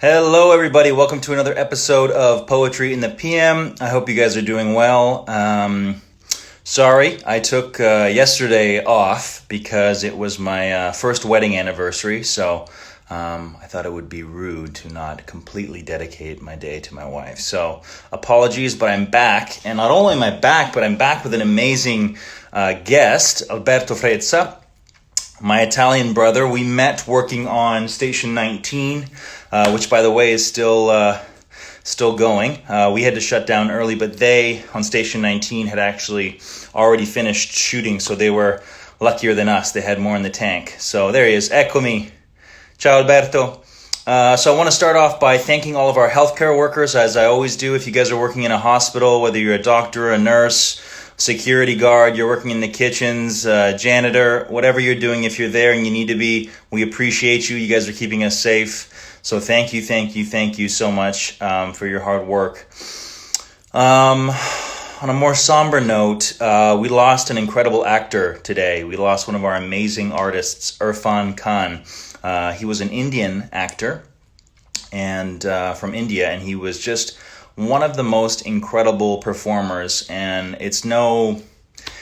Hello, everybody. Welcome to another episode of Poetry in the PM. I hope you guys are doing well. Sorry, I took yesterday off because it was my first wedding anniversary, so I thought it would be rude to not completely dedicate my day to my wife. So apologies, but I'm back. And not only am I back, but I'm back with an amazing guest, Alberto Frezza, my Italian brother. We met working on Station 19, which, by the way, is still going. We had to shut down early, but they, on Station 19, had actually already finished shooting, so they were luckier than us. They had more in the tank. So there he is. Eccomi. Ciao, Alberto. So I want to start off by thanking all of our healthcare workers, as I always do. If you guys are working in a hospital, whether you're a doctor, a nurse, security guard, you're working in the kitchens, janitor, whatever you're doing, if you're there and you need to be, we appreciate you. You guys are keeping us safe. So thank you so much for your hard work. On a more somber note, we lost an incredible actor today. We lost one of our amazing artists, Irfan Khan. He was an Indian actor and from India, and he was just one of the most incredible performers. And it's no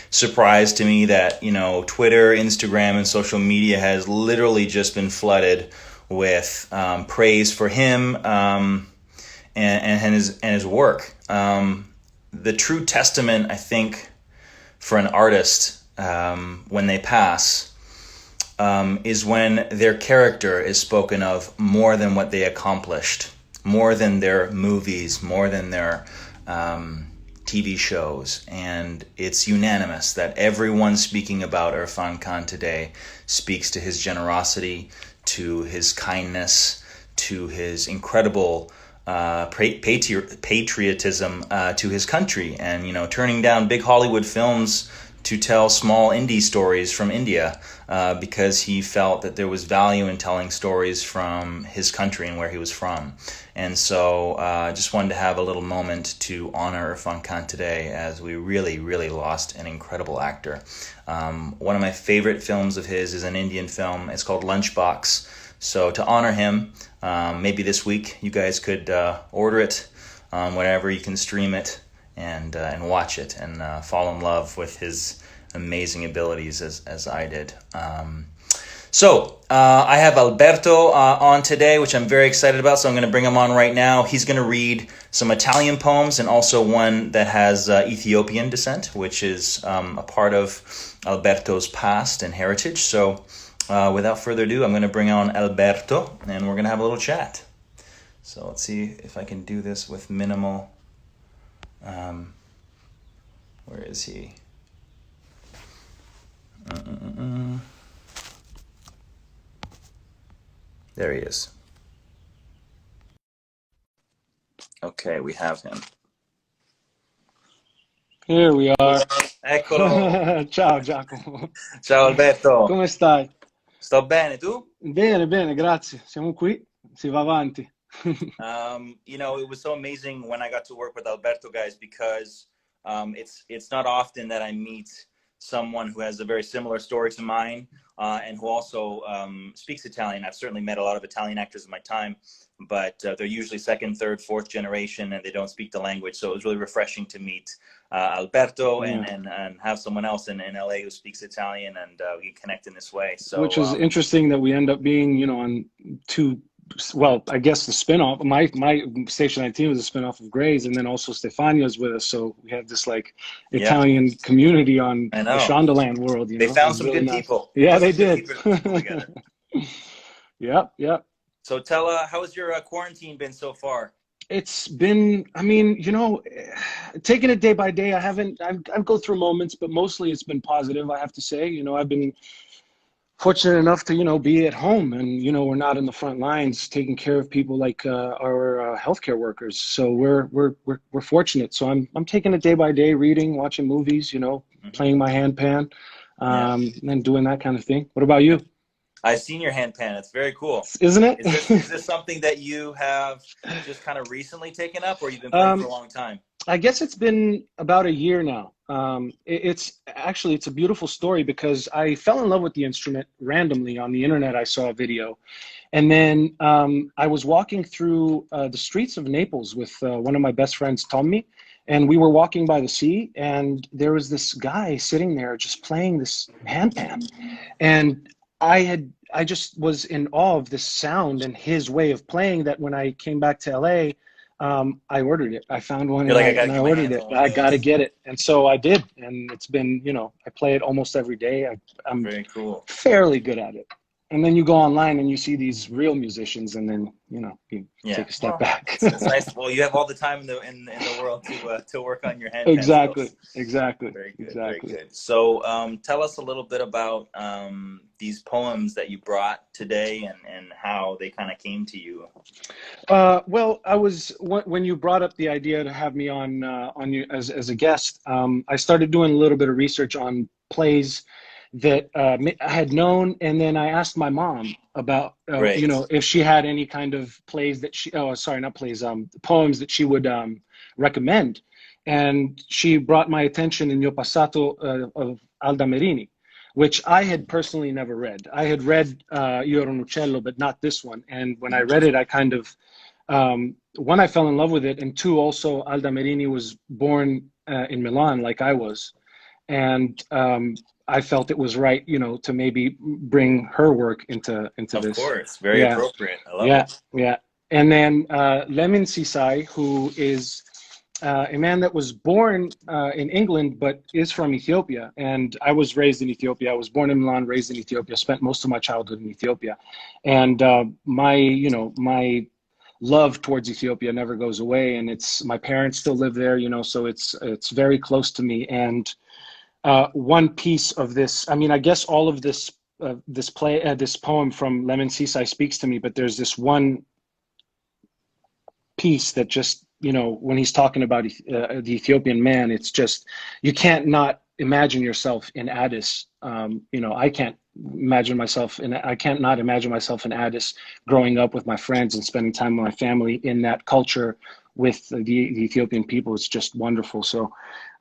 surprise to me that, Twitter, Instagram, and social media has literally just been flooded with praise for him and his work. The true testament, I think, for an artist when they pass is when their character is spoken of more than what they accomplished, more than their movies, more than their TV shows. And it's unanimous that everyone speaking about Irfan Khan today speaks to his generosity, to his kindness, to his incredible patriotism to his country, and turning down big Hollywood films to tell small indie stories from India because he felt that there was value in telling stories from his country and where he was from. And so I just wanted to have a little moment to honor Irfan Khan today, as we really, really lost an incredible actor. One of my favorite films of his is an Indian film. It's called Lunchbox. So to honor him, maybe this week you guys could order it whenever you can stream it and watch it and fall in love with his amazing abilities as I did. So I have Alberto on today, which I'm very excited about. So I'm going to bring him on right now. He's going to read some Italian poems and also one that has Ethiopian descent, which is a part of Alberto's past and heritage. So without further ado, I'm going to bring on Alberto, and we're going to have a little chat. So let's see if I can do this with minimal... where is he? There he is. Okay, we have him. Here we are. Eccolo. Ciao Giacomo. Ciao Alberto. Come stai? Sto bene, tu? Bene, bene, grazie. Siamo qui, si va avanti. It was so amazing when I got to work with Alberto, guys, because it's not often that I meet someone who has a very similar story to mine and who also speaks Italian. I've certainly met a lot of Italian actors in my time, but they're usually second, third, fourth generation, and they don't speak the language. So it was really refreshing to meet Alberto and have someone else in LA who speaks Italian, and we connect in this way. So, which is interesting that we end up being, on two. Well, I guess the spinoff. My Station 19 was a spinoff of Grey's, and then also Stefania's with us. So we have this Italian community on the Shondaland world. They found some really good nice people. Yeah, they did. Yep. So tell, how has your quarantine been so far? It's been, taking it day by day. I go through moments, but mostly it's been positive, I have to say. I've been fortunate enough to, be at home, and, we're not in the front lines taking care of people like our healthcare workers. So we're fortunate. So I'm taking it day by day, reading, watching movies, playing my handpan, and doing that kind of thing. What about you? I've seen your handpan. It's very cool. Isn't it? Is this something that you have just kind of recently taken up, or you've been playing for a long time? I guess it's been about a year now. It's a beautiful story because I fell in love with the instrument randomly on the internet. I saw a video, and then I was walking through the streets of Naples with one of my best friends, Tommy, and we were walking by the sea, and there was this guy sitting there just playing this handpan, and I just was in awe of this sound and his way of playing that when I came back to LA, I ordered it. I found one You're and like, I I gotta and I get my ordered hands it. on one of I got to those. get it, and so I did, and it's been, I play it almost every day. I'm Very cool. fairly good at it. And then you go online and you see these real musicians, and then you Yeah. take a step Well, back. it's nice. Well, you have all the time in the world to work on your handpan Exactly, skills. exactly, Very good, very exactly. good. So, tell us a little bit about these poems that you brought today and how they kind of came to you. Well, when you brought up the idea to have me on you as a guest. I started doing a little bit of research on plays that I had known, and then I asked my mom about Right. if she had any kind of plays that oh, sorry, not plays, poems that she would recommend, and she brought my attention in Io Passato of Alda Merini, which I had personally never read. I had read Io ero un uccello, but not this one. And when I read it, I kind of one, I fell in love with it, and two, also Alda Merini was born in Milan, like I was, and I felt it was right, to maybe bring her work into Of this. course. Very Yeah, appropriate. I love yeah, it. yeah. And then Lemon Sisai, who is a man that was born in England but is from Ethiopia, and I was raised in Ethiopia. I was born in Milan, raised in Ethiopia, spent most of my childhood in Ethiopia, and my love towards Ethiopia never goes away, and it's my parents still live there, so it's very close to me. And one piece of this, I mean, I guess all of this poem from Lemon Sisai speaks to me, but there's this one piece that just, when he's talking about the Ethiopian man, it's just, you can't not imagine yourself in Addis. I can't I can't not imagine myself in Addis, growing up with my friends and spending time with my family in that culture with the Ethiopian people. It's just wonderful. So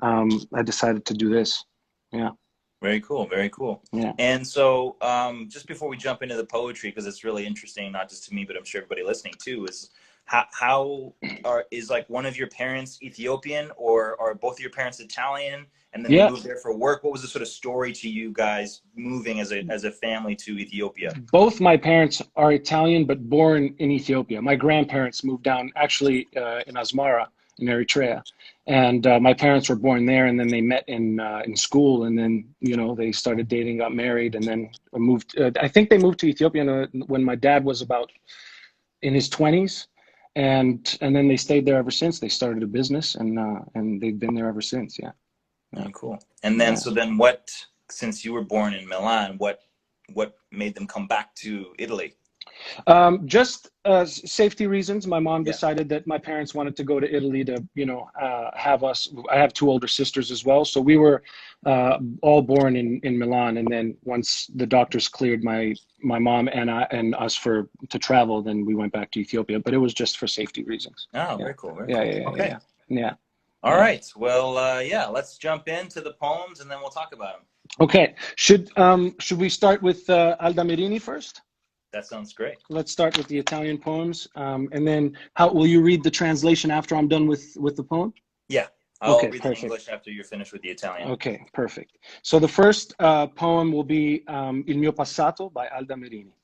I decided to do this. Yeah. Very cool. Very cool. Yeah. And so, just before we jump into the poetry, because it's really interesting, not just to me, but I'm sure everybody listening too, is is like one of your parents Ethiopian, or are both of your parents Italian, and then they Yeah. moved there for work? What was the sort of story to you guys moving as a family to Ethiopia? Both my parents are Italian, but born in Ethiopia. My grandparents moved down actually in Asmara in Eritrea, and my parents were born there. And then they met in school, and then they started dating, got married, and then moved. I think they moved to Ethiopia when my dad was about in his 20s, and then they stayed there ever since. They started a business, and they've been there ever since. Yeah, yeah, Very cool. And then, yeah. so then what, since you were born in Milan, what made them come back to Italy? Just safety reasons. My mom Yeah. decided that my parents wanted to go to Italy to, have us. I have two older sisters as well, so we were all born in Milan. And then once the doctors cleared my mom and us to travel, then we went back to Ethiopia. But it was just for safety reasons. Oh, Yeah, very cool. Very yeah, cool. yeah, yeah, Okay. yeah, yeah. All Yeah. right. Well, yeah, let's jump into the poems and then we'll talk about them. Okay. Should we start with Alda Merini first? That sounds great. Let's start with the Italian poems, and then how will you read the translation after I'm done with the poem? Yeah, I'll Okay, read the perfect. English after you're finished with the Italian. Okay, perfect. So the first poem will be Il mio passato by Alda Merini.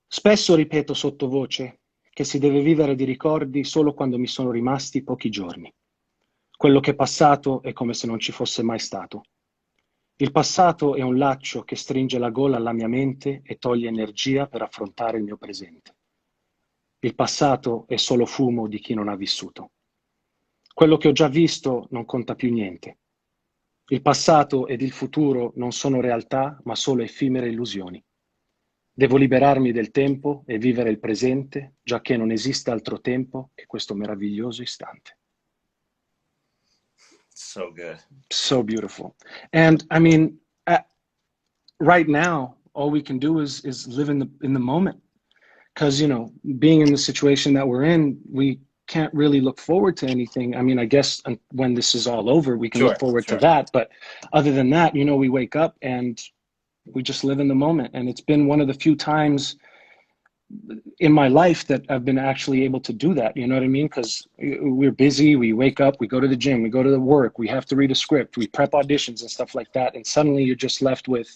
Spesso ripeto sottovoce che si deve vivere di ricordi solo quando mi sono rimasti pochi giorni. Quello che è passato è come se non ci fosse mai stato. Il passato è un laccio che stringe la gola alla mia mente e toglie energia per affrontare il mio presente. Il passato è solo fumo di chi non ha vissuto. Quello che ho già visto non conta più niente. Il passato ed il futuro non sono realtà, ma solo effimere illusioni. Devo liberarmi del tempo e vivere il presente, giacché non esiste altro tempo che questo meraviglioso istante. So good. So beautiful. And I mean, right now, all we can do is live in the moment. Because, being in the situation that we're in, we can't really look forward to anything. I mean, I guess when this is all over, we can look Sure, forward to sure. that. But other than that, you know, we wake up and we just live in the moment. And it's been one of the few times in my life that I've been actually able to do that. You know what I mean? Because we're busy, we wake up, we go to the gym, we go to the work, we have to read a script, we prep auditions and stuff like that. And suddenly you're just left with,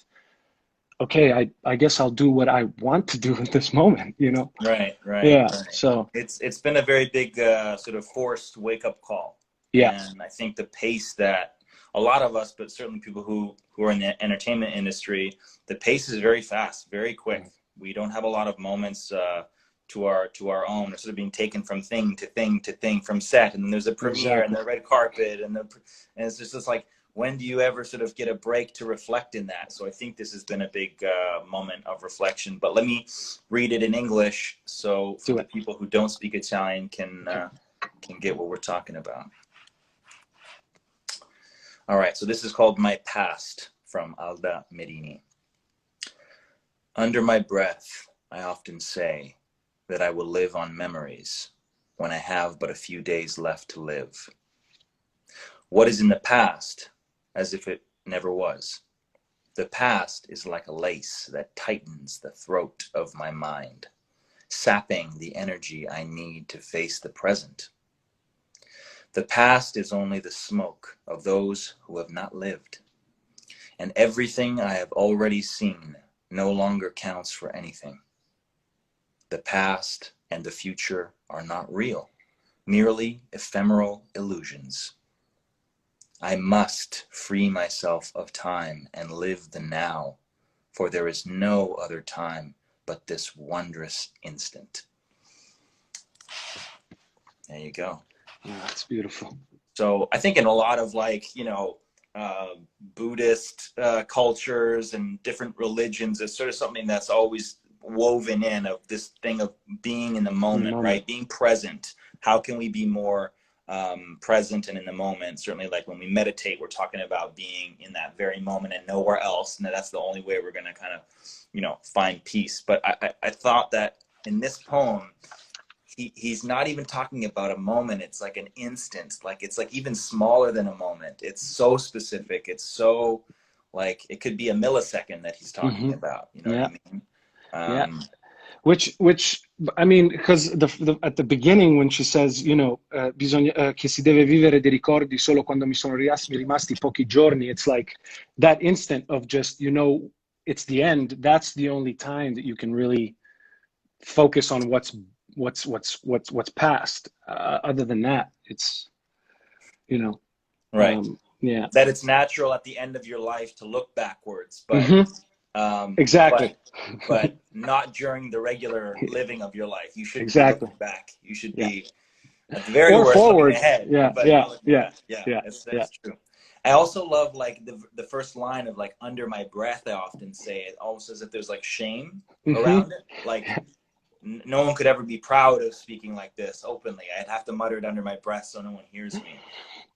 okay, I guess I'll do what I want to do at this moment, you know? Right, right, Yeah. right. So, It's been a very big sort of forced wake up call, yeah, and I think the pace that a lot of us, but certainly people who are in the entertainment industry, the pace is very fast, very quick. We don't have a lot of moments to our own. We're sort of being taken from thing to thing to thing, from set, and then there's a premiere and exactly. the red carpet, and it's just like, when do you ever sort of get a break to reflect in that? So I think this has been a big moment of reflection. But let me read it in English, so for Do the it. people who don't speak Italian can Okay. get what we're talking about. All right, so this is called My Past from Alda Merini. Under my breath, I often say that I will live on memories when I have but a few days left to live. What is in the past, as if it never was. The past is like a lace that tightens the throat of my mind, sapping the energy I need to face the present. The past is only the smoke of those who have not lived, and everything I have already seen no longer counts for anything. The past and the future are not real, merely ephemeral illusions. I must free myself of time and live the now, for there is no other time but this wondrous instant. There you go. Yeah, that's beautiful. So I think in a lot of Buddhist cultures and different religions, it's sort of something that's always woven in, of this thing of being in the In the moment, moment. right? Being present. How can we be more present and in the moment? Certainly, like when we meditate, we're talking about being in that very moment and nowhere else, and that's the only way we're going to kind of, find peace. But I thought that in this poem, he's not even talking about a moment. It's like an instant. Like, it's like even smaller than a moment. It's so specific. It's so, like, it could be a millisecond that he's talking about. You know what Yeah. I mean? Yeah. Which I mean, because at the beginning when she says, bisogna che si deve vivere dei ricordi solo quando mi sono rimasti pochi giorni, it's like that instant of just, it's the end. That's the only time that you can really focus on what's past. Other than that, it's, Right. yeah. That it's natural at the end of your life to look backwards, but Exactly. but not during the regular living of your life. You shouldn't be Exactly. looking back. You should Yeah. be, at the very Or worst, looking forward. ahead, Yeah. but Yeah. not looking Yeah. back. Yeah, Yeah. Yeah. that's true. I also love, like, the first line of, like, under my breath. I often say it almost as if there's, like, shame around it. Like, no one could ever be proud of speaking like this openly. I'd have to mutter it under my breath so no one hears me.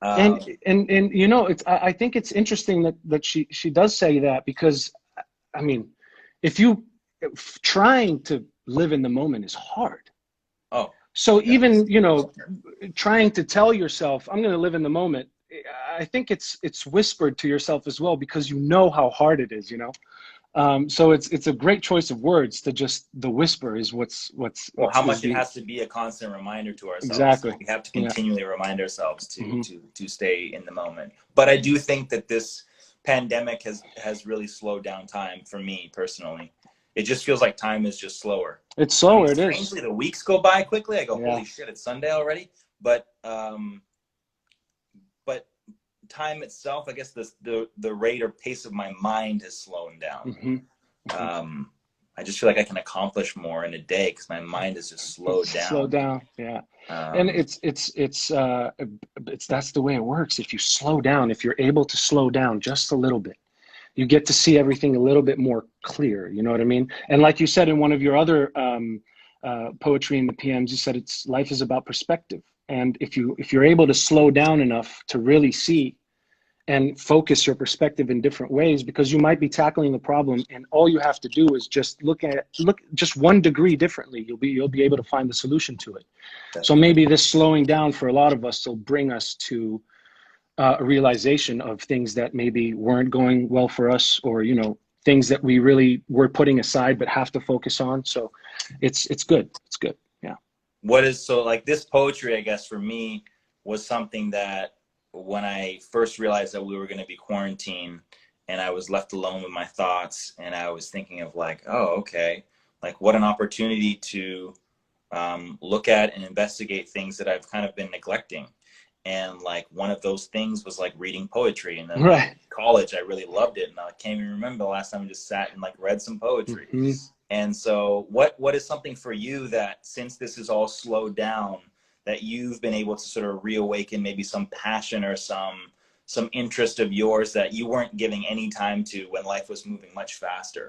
And it's, I think it's interesting that she does say that, because I mean, if trying to live in the moment is hard. Oh, So yeah. even, trying to tell yourself, I'm going to live in the moment, I think it's whispered to yourself as well, because you know how hard it is, So it's a great choice of words. To just, the whisper is what's Well, how is much it the, has to be a constant reminder to ourselves. exactly. We have to Yeah. continually remind ourselves to stay in the moment. But I do think that this pandemic has really slowed down time for me personally. It just feels like time is just slower. It's I mean, slower. It is. strangely, the weeks go by quickly. I go, Yeah. holy shit, it's Sunday already. But time itself, I guess the rate or pace of my mind has slowed down. I just feel like I can accomplish more in a day because my mind is just slowed Slow down. down. Yeah. And it's that's the way it works. If you slow down, if you're able to slow down just a little bit, you get to see everything a little bit more clear. You know what I mean? And like you said in one of your other poetry in the PMs, you said life is about perspective. And if you're able to slow down enough to really see and focus your perspective in different ways, because you might be tackling a problem and all you have to do is just look just 1 degree differently. You'll be able to find the solution to it. So Definitely. maybe this slowing down for a lot of us will bring us to a realization of things that maybe weren't going well for us, or things that we really were putting aside but have to focus on. So it's good. It's good. Yeah. What is so like this poetry, I guess, for me was something that when I first realized that we were going to be quarantined and I was left alone with my thoughts and I was thinking of like, oh, okay, like what an opportunity to look at and investigate things that I've kind of been neglecting. And like one of those things was like reading poetry. And then like Right. in college, I really loved it. And I can't even remember the last time I just sat and like read some poetry. Hmm. And so what is something for you that since this is all slowed down, that you've been able to sort of reawaken maybe some passion or some interest of yours that you weren't giving any time to when life was moving much faster?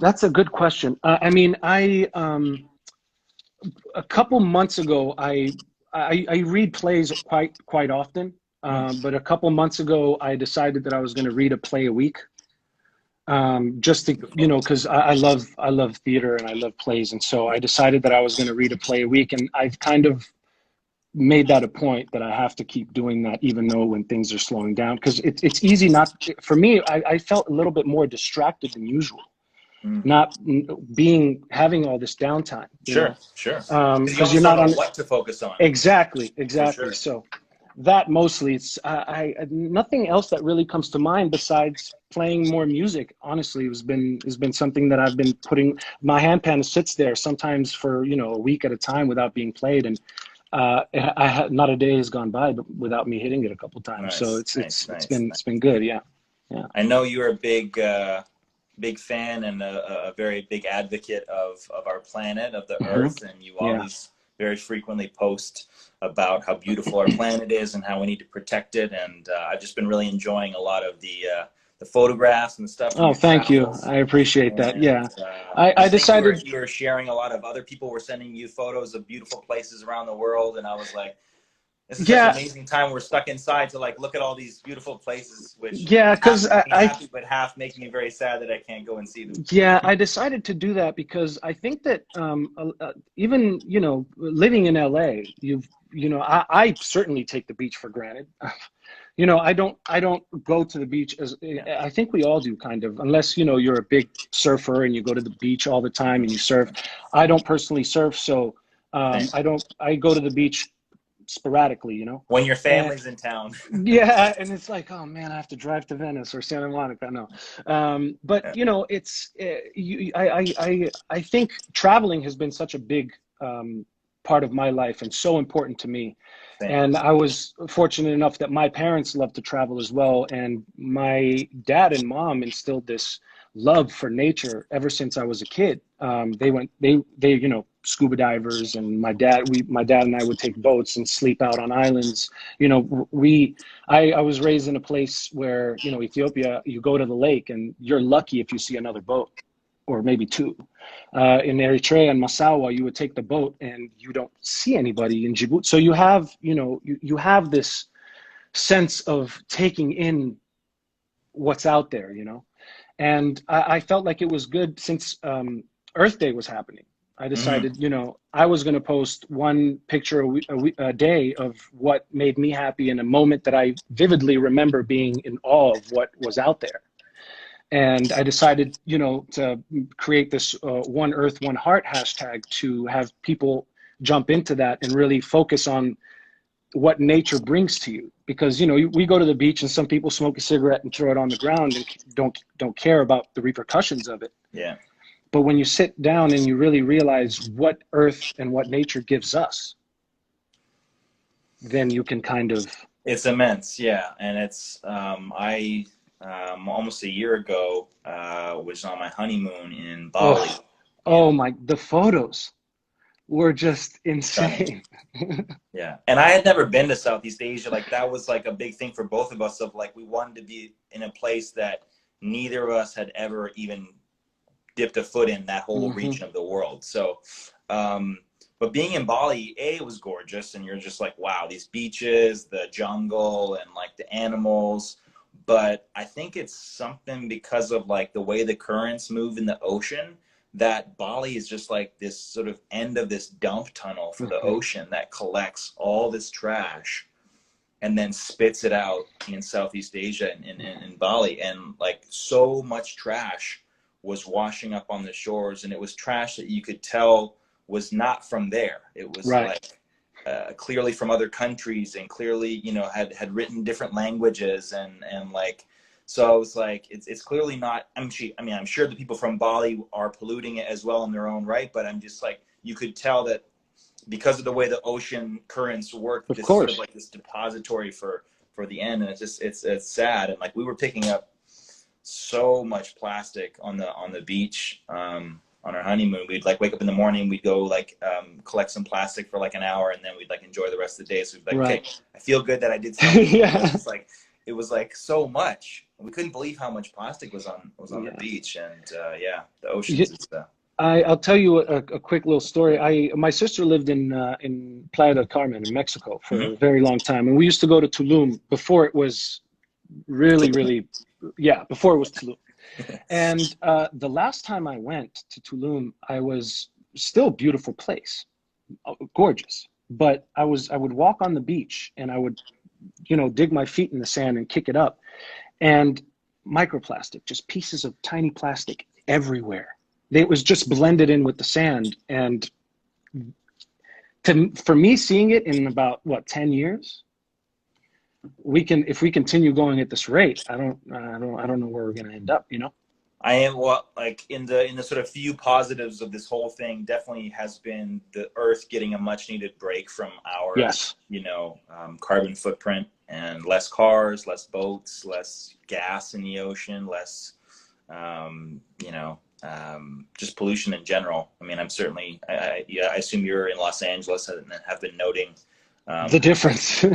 That's a good question. I mean, a couple months ago, I read plays quite often. Mm. But a couple months ago, I decided that I was going to read a play a week. Just to, Beautiful. because I love theater and I love plays, and so I decided that I was going to read a play a week, and I've kind of made that a point that I have to keep doing that, even though when things are slowing down, because it's easy not for me. I felt a little bit more distracted than usual, Mm. not having all this downtime, Sure, sure. Because you because you're almost don't not know on. what to focus on, for Exactly. sure. So that mostly, it's nothing else that really comes to mind besides playing more music. Honestly, has been something that I've been putting. My handpan sits there sometimes for a week at a time without being played, and not a day has gone by but without me hitting it a couple times. So Nice, it's nice, it's it's nice, been nice. it's been good. Yeah, yeah. I know you're a big fan and a very big advocate of our planet, of the Hmm. Earth, and you Yeah. always very frequently post about how beautiful our planet is and how we need to protect it. And I've just been really enjoying a lot of the photographs and the stuff from Oh, your thank you. travels. I appreciate that. And Yeah, I I think decided. you were sharing a lot of other people were sending you photos of beautiful places around the world, and I was like, this is such an Yeah, amazing time. We're stuck inside to like look at all these beautiful places, which yeah, half because make me happy, but half make me very sad that I can't go and see them. yeah, I decided to do that because I think that even living in LA, I certainly take the beach for granted. I don't go to the beach as Yeah. I think we all do, kind of, unless you're a big surfer and you go to the beach all the time and you surf. I don't personally surf, so Same. I go to the beach sporadically. When your And family's in town. yeah, and it's like, oh man, I have to drive to Venice or Santa Monica. No, but Yeah. it's I think traveling has been such a big part of my life and so important to me. Same. And I was fortunate enough that my parents loved to travel as well, and my dad and mom instilled this love for nature ever since I was a kid. They scuba divers, and my dad and I would take boats and sleep out on islands. I was raised in a place where, Ethiopia, you go to the lake and you're lucky if you see another boat or maybe two. In Eritrea and Massawa, you would take the boat and you don't see anybody in Djibouti. So you have this sense of taking in what's out there. And I felt like it was good since Earth Day was happening. I Mm, decided, I was going to post one picture a day of what made me happy in a moment that I vividly remember being in awe of what was out there. And I decided, to create this One Earth, One Heart hashtag to have people jump into that and really focus on what nature brings to you. Because we go to the beach and some people smoke a cigarette and throw it on the ground and don't care about the repercussions of it. yeah. But when you sit down and you really realize what earth and what nature gives us, then you can kind of. It's immense, yeah. And it's I almost a year ago was on my honeymoon in Bali. Oh, And oh my, the photos were just stunning. insane. Yeah. And I had never been to Southeast Asia. Like that was like a big thing for both of us of like we wanted to be in a place that neither of us had ever even dipped a foot in that whole Hmm. region of the world. So, um, But being in Bali, A, it was gorgeous, and you're just like, wow, these beaches, the jungle, and like the animals. But I think it's something because of like the way the currents move in the ocean, that Bali is just like this sort of end of this dump tunnel for the ocean that collects all this trash and then spits it out in Southeast Asia and in Bali. And like so much trash was washing up on the shores, and it was trash that you could tell was not from there. It was Right. like clearly from other countries, and clearly, you know, had written different languages, and like, so I was like, it's clearly not. I mean, I'm sure the people from Bali are polluting it as well in their own right, but I'm just like, you could tell that because of the way the ocean currents work, Of this is sort of course. like this depository for the end, and it's just it's sad. And like we were picking up so much plastic on the beach on our honeymoon. We'd like wake up in the morning, we'd go like collect some plastic for like an hour, and then we'd like enjoy the rest of the day. So we'd be like, okay, Right. I feel good that I did something. It was Yeah. just like, it was like so much. We couldn't believe how much plastic was on the Yeah. beach, and yeah, the oceans is I'll tell you a quick little story. My sister lived in Playa del Carmen in Mexico for Mhm. a very long time, and we used to go to Tulum before it was really, really, yeah, before it was Tulum. And the last time I went to Tulum, I was still a beautiful place, gorgeous. But I would walk on the beach and I would, dig my feet in the sand and kick it up, and microplastic, just pieces of tiny plastic everywhere. It was just blended in with the sand, and for me, seeing it in about what 10 years, if we continue going at this rate, I don't know where we're going to end up. I am, well, like in the sort of few positives of this whole thing, definitely has been the Earth getting a much needed break from our, Yes. carbon footprint, and less cars, less boats, less gas in the ocean, less, just pollution in general. I mean, I'm certainly, yeah, I assume you're in Los Angeles and have been noting The um, difference.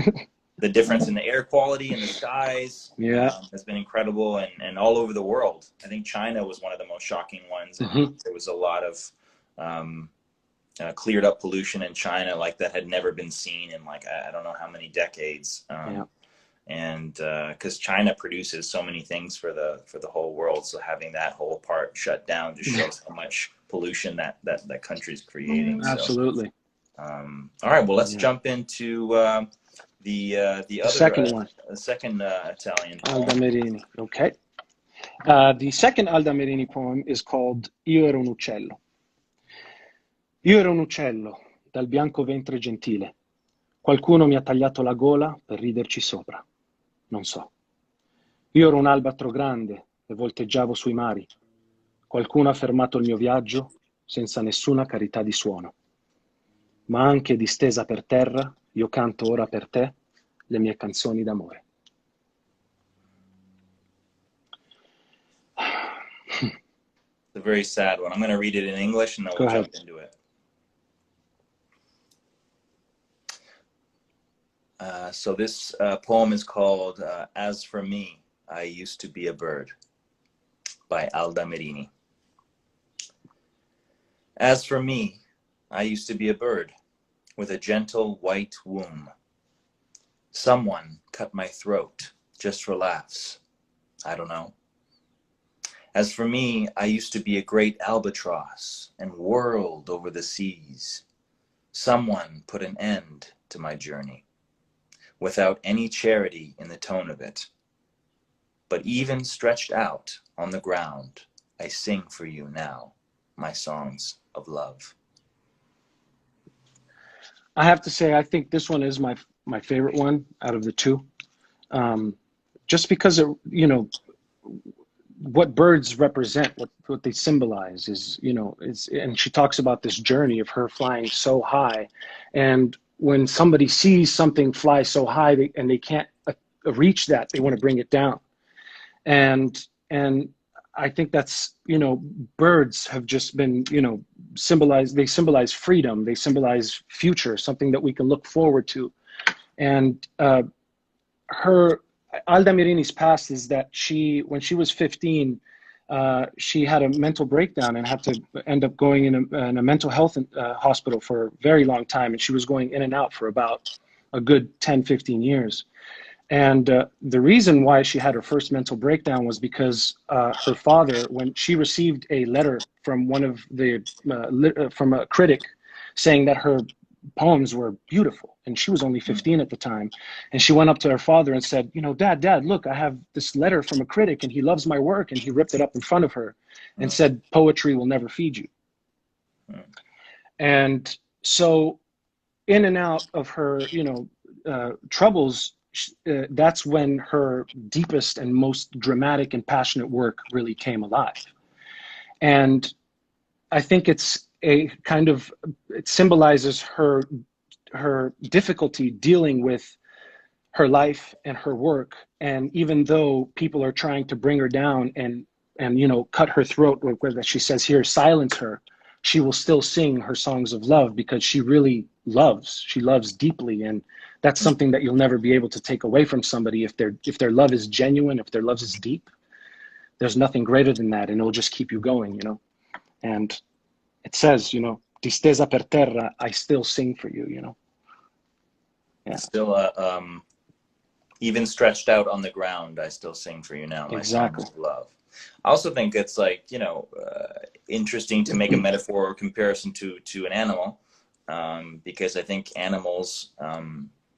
the difference in the air quality in the skies Yeah. has been incredible, and all over the world. I think China was one of the most shocking ones, and Hmm. there was a lot of um, cleared up pollution in China like that had never been seen in like I don't know how many decades. Yeah. And because China produces so many things for the whole world, so having that whole part shut down just shows how much pollution that country's creating. So Absolutely. all right, well, let's Yeah. jump into the The other second one, second Italian Alda poem. Merini. Okay. The second Alda Merini poem is called Io ero un uccello. Io ero un uccello, dal bianco ventre gentile. Qualcuno mi ha tagliato la gola per riderci sopra. Non so. Io ero un albatro grande e volteggiavo sui mari. Qualcuno ha fermato il mio viaggio senza nessuna carità di suono. Ma anche distesa per terra, io canto ora per te le mie canzoni d'amore. It's a very sad one. I'm going to read it in English, and then Go we'll ahead. jump into it. So this poem is called As for Me, I Used to Be a Bird by Alda Merini. As for me, I used to be a bird with a gentle white womb. Someone cut my throat just for laughs. I don't know. As for me, I used to be a great albatross and whirled over the seas. Someone put an end to my journey, without any charity in the tone of it. But even stretched out on the ground, I sing for you now my songs of love. I have to say, I think this one is my favorite one out of the two. Just because what birds represent, what they symbolize is, and she talks about this journey of her flying so high. And when somebody sees something fly so high and they can't reach that, they want to bring it down. And I think that's, birds have just been, they symbolize freedom. They symbolize future, something that we can look forward to. And Alda Merini's past is that when she was 15, she had a mental breakdown and had to end up going in a mental health hospital for a very long time. And she was going in and out for about a good 10, 15 years. And the reason why she had her first mental breakdown was because her father, when she received a letter from from a critic saying that her poems were beautiful, and she was only 15 at the time, and she went up to her father and said, Dad, look, I have this letter from a critic, and he loves my work, and he ripped it up in front of her and said, poetry will never feed you. And so, in and out of her, troubles, that's when her deepest and most dramatic and passionate work really came alive. And I think it symbolizes her difficulty dealing with her life and her work. And even though people are trying to bring her down and cut her throat, whether she says here, silence her, she will still sing her songs of love because she really loves. She loves deeply, and that's something that you'll never be able to take away from somebody. If their love is genuine, if their love is deep, there's nothing greater than that, and it'll just keep you going, And it says, distesa per terra, I still sing for you, Yeah. Still, even stretched out on the ground, I still sing for you now. My Exactly. songs of love. I also think it's like, interesting to make a metaphor or comparison to an animal, because I think animals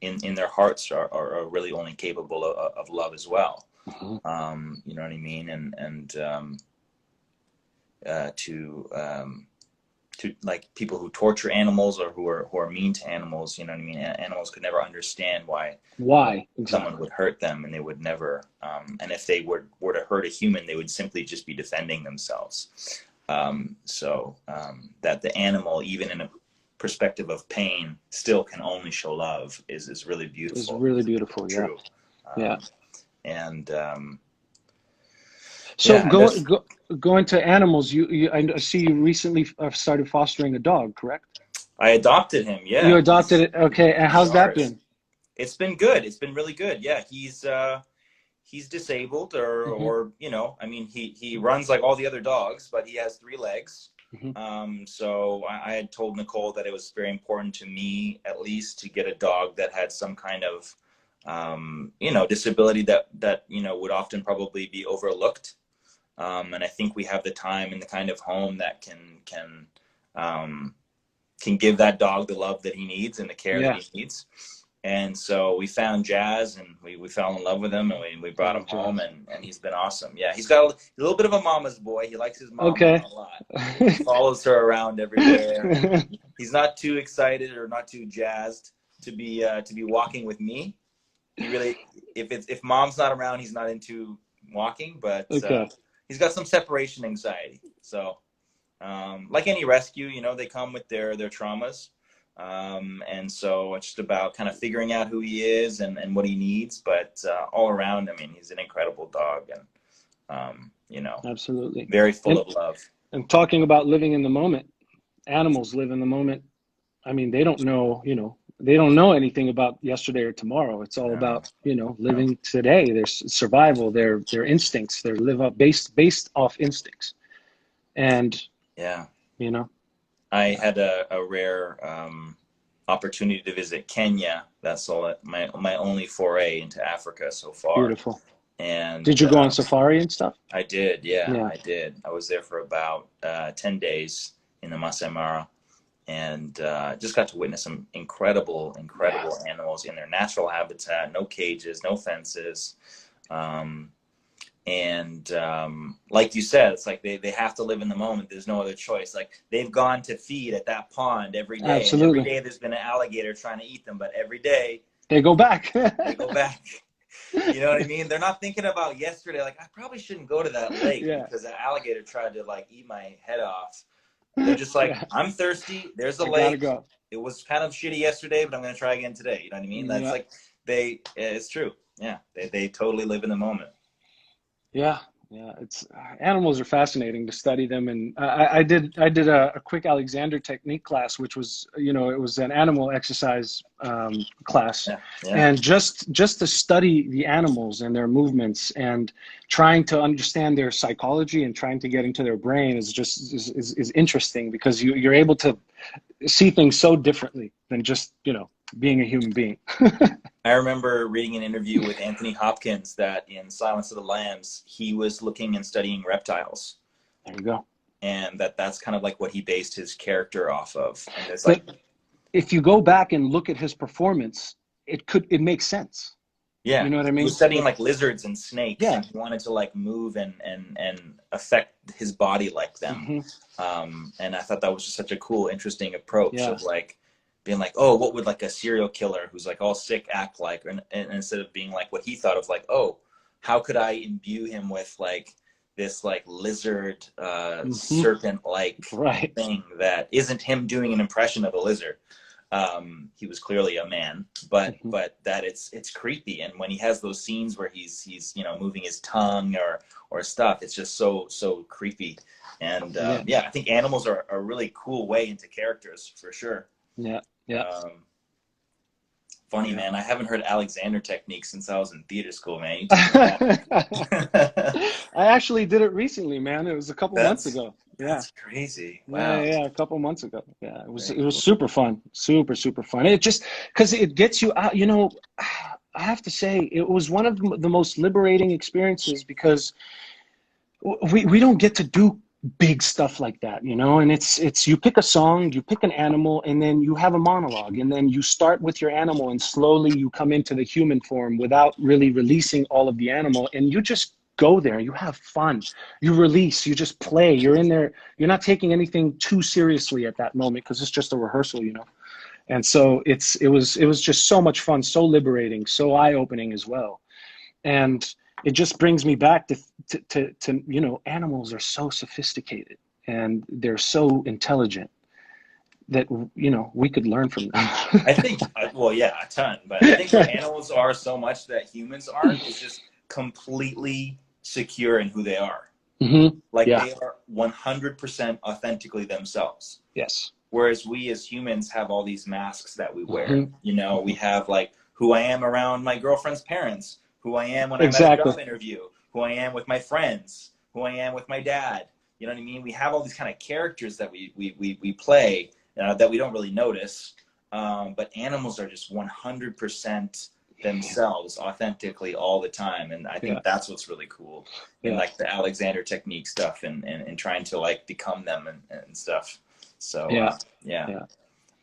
in their hearts are really only capable of love as well. You know what I mean? And to like people who torture animals or who are mean to animals, you know what I mean? Animals could never understand why someone would hurt them, and they would never. And if they were to hurt a human, they would simply just be defending themselves. That the animal, even in a perspective of pain, still can only show love is really beautiful. It's really beautiful. True. Yeah. And so going to animals, I see you recently started fostering a dog, correct? I adopted him. Yeah. You adopted it. Okay. And how's that been? It's been good. It's been really good. Yeah. He's disabled or I mean, he runs like all the other dogs, but he has 3 legs. So I had told Nicole that it was very important to me, at least, to get a dog that had some kind of, disability that would often probably be overlooked. And I think we have the time and the kind of home that can give that dog the love that he needs and the care that he needs. And so we found Jazz, and we fell in love with him, and we brought him home, and he's been awesome. Yeah, he's got a little bit of a mama's boy. He likes his mama a lot. He follows her around everywhere. He's not too excited or not too jazzed to be walking with me. He really, if mom's not around, he's not into walking, but he's got some separation anxiety. So like any rescue, they come with their traumas. And so it's just about kind of figuring out who he is and what he needs. But all around, I mean, he's an incredible dog, and absolutely very full of love. And talking about living in the moment, animals live in the moment. I mean, they don't know, they don't know anything about yesterday or tomorrow. It's all about, living today. Their survival, their instincts, their live up based off instincts. And I had a rare opportunity to visit Kenya. That's all my only foray into Africa so far. Beautiful. And did you go on safari and stuff? I did, yeah. I did. I was there for about 10 days in the Masai Mara, and just got to witness some incredible animals in their natural habitat. No cages, no fences. And like you said, it's like they have to live in the moment. There's no other choice. Like, they've gone to feed at that pond every day. Absolutely. And every day there's been an alligator trying to eat them, but every day they go back. You know what I mean? They're not thinking about yesterday. Like, I probably shouldn't go to that lake because an alligator tried to eat my head off. They're just like, I'm thirsty. There's a lake. Go. It was kind of shitty yesterday, but I'm going to try again today. You know what I mean? That's like it's true. Yeah. They totally live in the moment. Yeah. Yeah, it's animals are fascinating to study them, and I did a quick Alexander technique class, which was, you know, it was an animal exercise class, Yeah, yeah. and just to study the animals and their movements and trying to understand their psychology and trying to get into their brain is just is interesting because you're able to see things so differently than just, you know, being a human being. I remember reading an interview with Anthony Hopkins that in Silence of the Lambs, he was looking and studying reptiles, There you go. and that's kind of like what he based his character off of. And it's like, But if you go back and look at his performance, it makes sense. yeah, You know what I he was mean? studying like lizards and snakes, Yeah. and he wanted to like move and affect his body like them. Hmm. And I thought that was just such a cool, interesting approach Yeah. of like being like, oh, what would like a serial killer who's like all sick act like? And instead of being like what he thought of like, oh, how could I imbue him with like this like lizard, Hmm. serpent like Right. thing that isn't him doing an impression of a lizard. He was clearly a man, Hmm. but that it's creepy. And when he has those scenes where he's you know moving his tongue or stuff, it's just so creepy. And Yeah. yeah, I think animals are a really cool way into characters for sure. Yeah. Yeah. Um, Funny Yeah. man, I haven't heard Alexander technique since I was in theater school, man. You teach me I that. actually did it recently, man. It was a couple months that's ago. Yeah. that's crazy. Yeah, Wow, yeah, a couple months ago. Yeah, very it was cool. super fun, super fun. It just because it gets you out. You know, I have to say it was one of the most liberating experiences because we don't get to do big stuff like that, you know. And it's you pick a song, you pick an animal, and then you have a monologue, and then you start with your animal, and slowly you come into the human form without really releasing all of the animal, and you just go there, you have fun, you release, you just play, you're in there, you're not taking anything too seriously at that moment because it's just a rehearsal, you know. And so it was just so much fun, so liberating, so eye-opening as well. And it just brings me back to you know, animals are so sophisticated and they're so intelligent that, you know, we could learn from them. I think, well, yeah, a ton, but I think what animals are so much that humans aren't is just completely secure in who they are. Hmm. Like Yeah. they are 100% authentically themselves. Yes. Whereas we as humans have all these masks that we wear. Hmm. You know, we have like who I am around my girlfriend's parents, who I am when I'm at a Exactly. job interview, who I am with my friends, who I am with my dad. You know what I mean? We have all these kind of characters that we play that we don't really notice. But animals are just 100% themselves authentically all the time. And I Yeah. think that's what's really cool in Yeah. like the Alexander technique stuff and trying to like become them and stuff. So Yeah. yeah.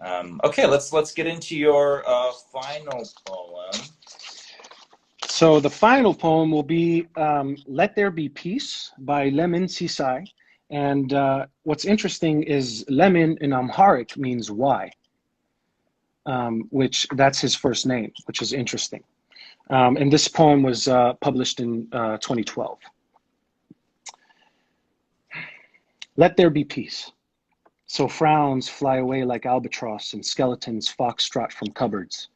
Yeah. Okay, let's get into your final poem. So the final poem will be "Let There Be Peace" by Lemin Sisai. And what's interesting is Lemin in Amharic means why, which that's his first name, which is interesting. And this poem was published in 2012. Let there be peace. So frowns fly away like albatross and skeletons foxtrot from cupboards.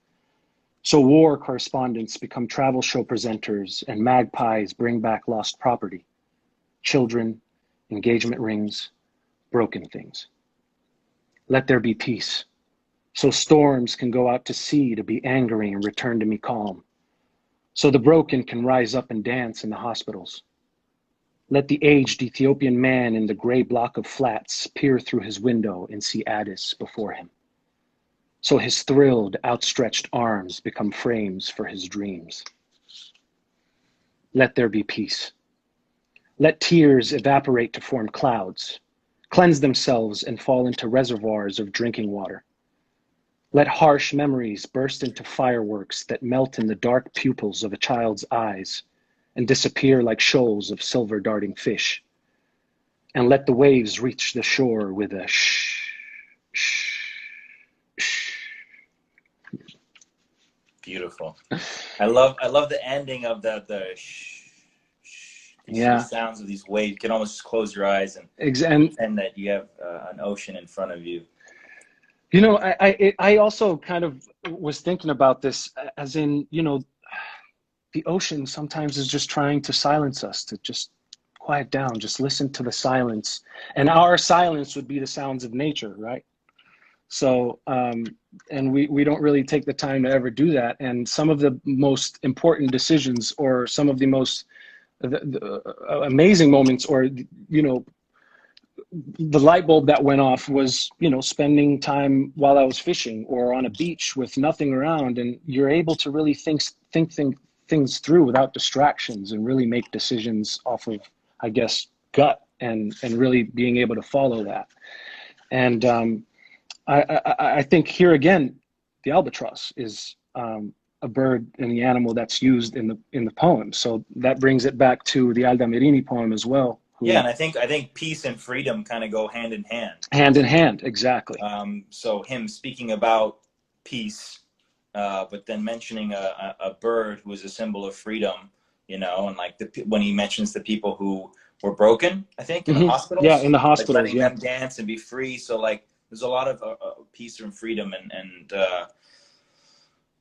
So war correspondents become travel show presenters and magpies bring back lost property, children, engagement rings, broken things. Let there be peace. So storms can go out to sea to be angry and return to me calm. So the broken can rise up and dance in the hospitals. Let the aged Ethiopian man in the gray block of flats peer through his window and see Addis before him. So his thrilled, outstretched arms become frames for his dreams. Let there be peace. Let tears evaporate to form clouds, cleanse themselves and fall into reservoirs of drinking water. Let harsh memories burst into fireworks that melt in the dark pupils of a child's eyes and disappear like shoals of silver darting fish. And let the waves reach the shore with a shh, shh, shh. Beautiful. I love the ending of the shh, shh, these Yeah. sounds of these waves. You can almost just close your eyes and And pretend that you have an ocean in front of you. you know, I also kind of was thinking about this as in, you know, the ocean sometimes is just trying to silence us, to just quiet down, just listen to the silence. And our silence would be the sounds of nature, right? So, and we don't really take the time to ever do that. And some of the most important decisions, or some of the most amazing moments, or, you know, the light bulb that went off was, you know, spending time while I was fishing or on a beach with nothing around. And you're able to really think things through without distractions, and really make decisions off of, I guess, gut, and really being able to follow that. And I think here again, the albatross is a bird and the animal that's used in the poem. So that brings it back to the Aldamerini poem as well. Yeah, and I think peace and freedom kind of go hand in hand. Hand in hand, exactly. So him speaking about peace, but then mentioning a bird who is a symbol of freedom, you know, and like when he mentions the people who were broken, I think, in the hospitals. Yeah, in the like hospitals, letting yeah. them dance and be free. So like there's a lot of peace and freedom, and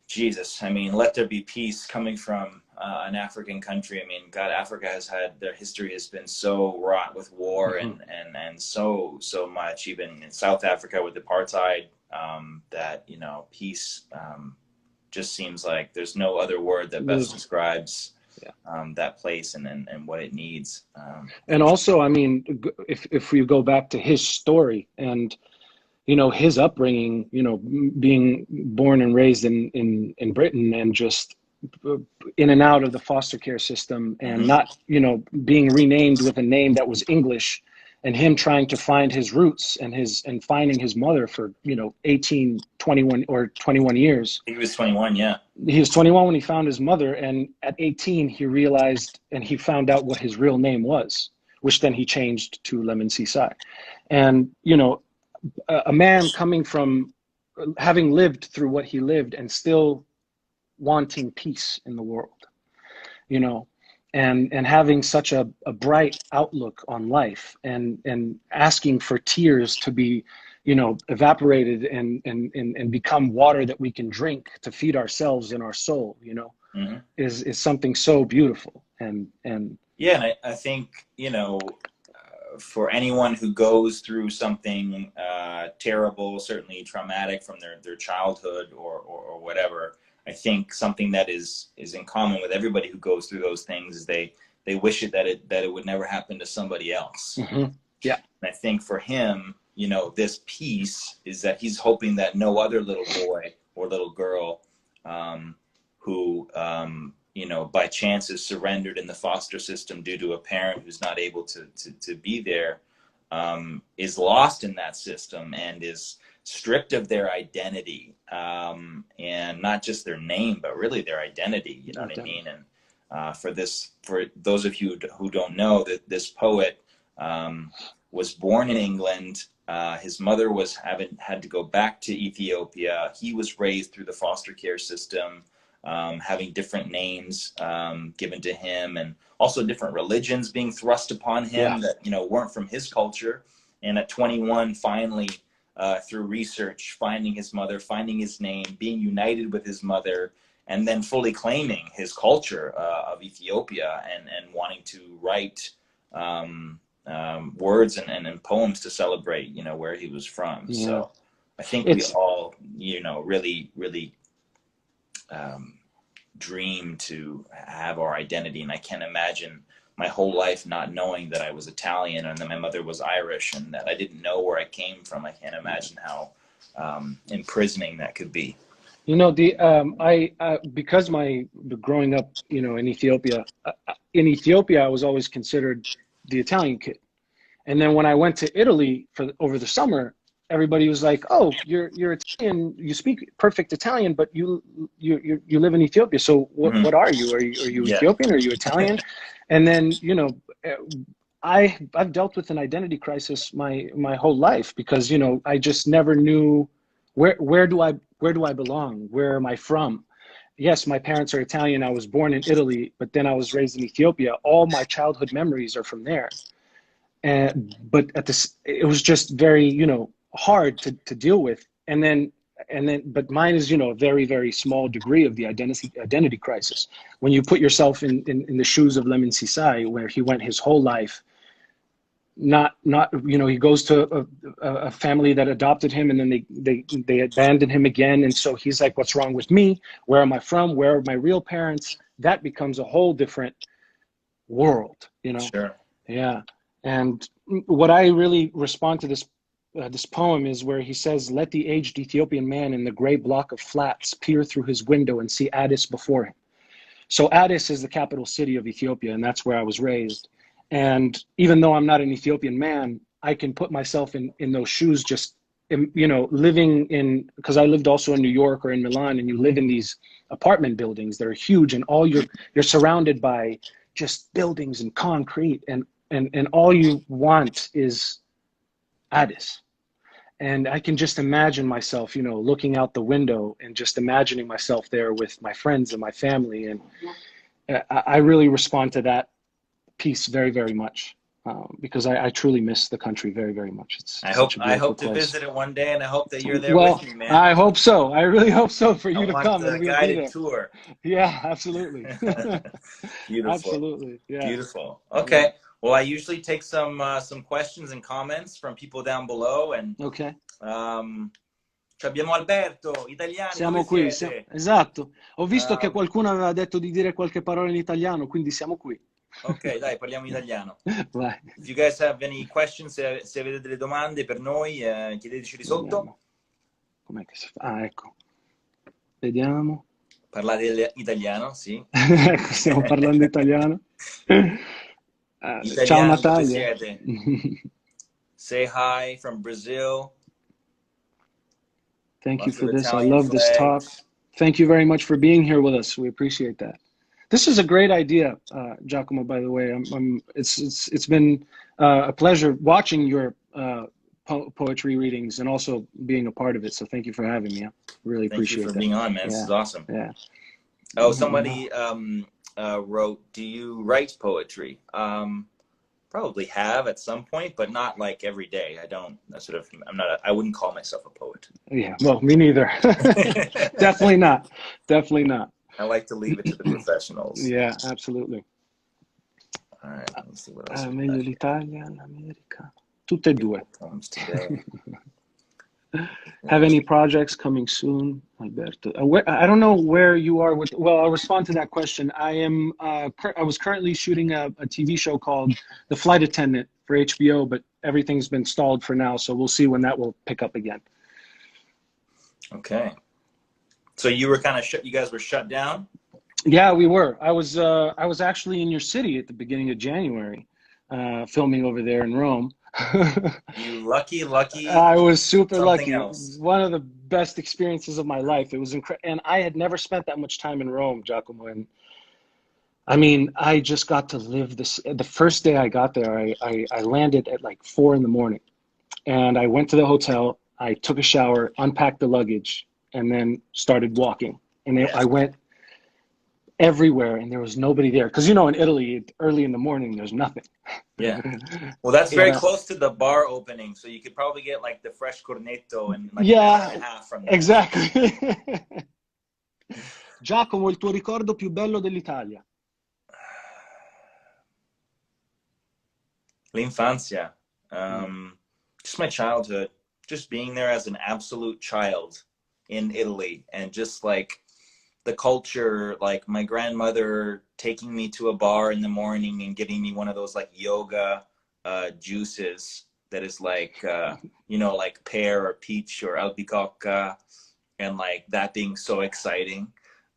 Jesus, I mean, let there be peace coming from an African country. I mean, God, Africa has had, their history has been so wrought with war, and so much, even in South Africa with apartheid, that, you know, peace just seems like there's no other word that best describes that place and what it needs. And also, I mean, if we go back to his story, and, you know, his upbringing, you know, being born and raised in Britain, and just in and out of the foster care system, and not, you know, being renamed with a name that was English, and him trying to find his roots, and finding his mother for, you know, 18, 21 or 21 years. He was 21, yeah. He was 21 when he found his mother, and at 18 he realized, and he found out what his real name was, which then he changed to Lemon Sisai. And, you know, a man coming from, having lived through what he lived, and still wanting peace in the world, you know, and having such a bright outlook on life, and asking for tears to be, you know, evaporated and become water that we can drink to feed ourselves and our soul, you know, is something so beautiful. And yeah, and I think, you know, for anyone who goes through something terrible, certainly traumatic from their childhood or whatever, I think something that is in common with everybody who goes through those things is they wish that it would never happen to somebody else. Yeah. And I think for him, you know, this peace is that he's hoping that no other little boy or little girl who you know, by chance is surrendered in the foster system due to a parent who's not able to be there, is lost in that system and is stripped of their identity, and not just their name, but really their identity, you know what I mean? And for those of you who don't know, that this poet was born in England. His mother had to go back to Ethiopia. He was raised through the foster care system, having different names given to him, and also different religions being thrust upon him that, you know, weren't from his culture. And at 21, finally, through research, finding his mother, finding his name, being united with his mother, and then fully claiming his culture of Ethiopia, and wanting to write words and poems to celebrate, you know, where he was from. Yeah. So I think we all, you know, really dream to have our identity. And I can't imagine my whole life not knowing that I was Italian and that my mother was Irish and that I didn't know where I came from. I can't imagine how imprisoning that could be. You know, because growing up, you know, in Ethiopia, I was always considered the Italian kid. And then when I went to Italy over the summer, everybody was like, "Oh, you're Italian. You speak perfect Italian, but you live in Ethiopia. So what are you? Are you Ethiopian? Are you Italian?" And then, you know, I've dealt with an identity crisis my whole life, because, you know, I just never knew where do I belong? Where am I from? Yes, my parents are Italian. I was born in Italy, but then I was raised in Ethiopia. All my childhood memories are from there. But it was just very, you know, hard to deal with. And then and then, but mine is, you know, a very, very small degree of the identity crisis. When you put yourself in the shoes of Lemon Sisai, where he went his whole life, not you know, he goes to a family that adopted him, and then they abandon him again, and so he's like, what's wrong with me? Where am I from? Where are my real parents? That becomes a whole different world, you know. Sure. Yeah. And what I really respond to this poem is where he says, let the aged Ethiopian man in the gray block of flats peer through his window and see Addis before him. So Addis is the capital city of Ethiopia, and that's where I was raised. And even though I'm not an Ethiopian man, I can put myself in those shoes, just, you know, living in, because I lived also in New York or in Milan, and you live in these apartment buildings that are huge, and you're surrounded by just buildings and concrete, and all you want is Addis. And I can just imagine myself, you know, looking out the window and just imagining myself there with my friends and my family. And I really respond to that piece very, very much, because I truly miss the country very, very much. It's such a I beautiful hope to place. visit it one day, and I hope that you're there Well, with me, man. I hope so. I really hope so, for I you to want come, the and we'll be guided there. tour. Yeah, absolutely. Beautiful. Absolutely. Yeah. Beautiful. Yeah. Okay. Well, I usually take some questions and comments from people down below, and Ok. abbiamo Alberto, italiani, dove Siamo qui, siete? esatto. Ho visto che Um, qualcuno aveva detto di dire qualche parola in italiano, quindi siamo qui. ok, dai, parliamo italiano. Vai. If you guys have any questions, se avete delle domande per noi, chiedeteci sotto. Vediamo. Com'è che si fa? Ah, ecco. Vediamo. Parlate italiano, sì. Ecco, stiamo parlando italiano. Ciao Italiani, dove Natalia. siete? Say hi from Brazil. Thank you Lots of for this. I Italian love this talk. flags. Thank you very much for being here with us. We appreciate that. This is a great idea, Giacomo, by the way. It's been a pleasure watching your poetry readings and also being a part of it. So thank you for having me. I really Thank you appreciate for that. being on, man. Yeah. This is awesome. Yeah. Oh, somebody wrote, do you write poetry? Probably have at some point, but not like every day. I don't I wouldn't call myself a poet. Yeah, well, me neither. Definitely not. Definitely not. I like to leave it to the professionals. Yeah, absolutely. All right, let me see what else. Meglio l'Italia, l'America. Tutte e due. Poems today. Have any projects coming soon, Alberto? I don't know where you are with. Well, I'll respond to that question. I was currently shooting a TV show called The Flight Attendant for HBO, but everything's been stalled for now, so we'll see when that will pick up again. Okay. So you were kind of you guys were shut down? Yeah, we were. I was actually in your city at the beginning of January, filming over there in Rome. You lucky. I was super lucky. Else. One of the best experiences of my life. It was incredible, and I had never spent that much time in Rome, Giacomo. And I mean, I just got to live this. The first day I got there, I landed at like 4 a.m, and I went to the hotel. I took a shower, unpacked the luggage, and then started walking. And I went everywhere, and there was nobody there, because, you know, in Italy, early in the morning, there's nothing. Yeah. Well, that's very close to the bar opening, so you could probably get like the fresh cornetto in like an hour and a half from there. Exactly. Giacomo, il tuo ricordo più bello dell'Italia? L'infanzia. Just my childhood, just being there as an absolute child in Italy, and just like the culture, like my grandmother taking me to a bar in the morning and getting me one of those like yoga juices that is like, you know, like pear or peach or albicocca, and like that being so exciting.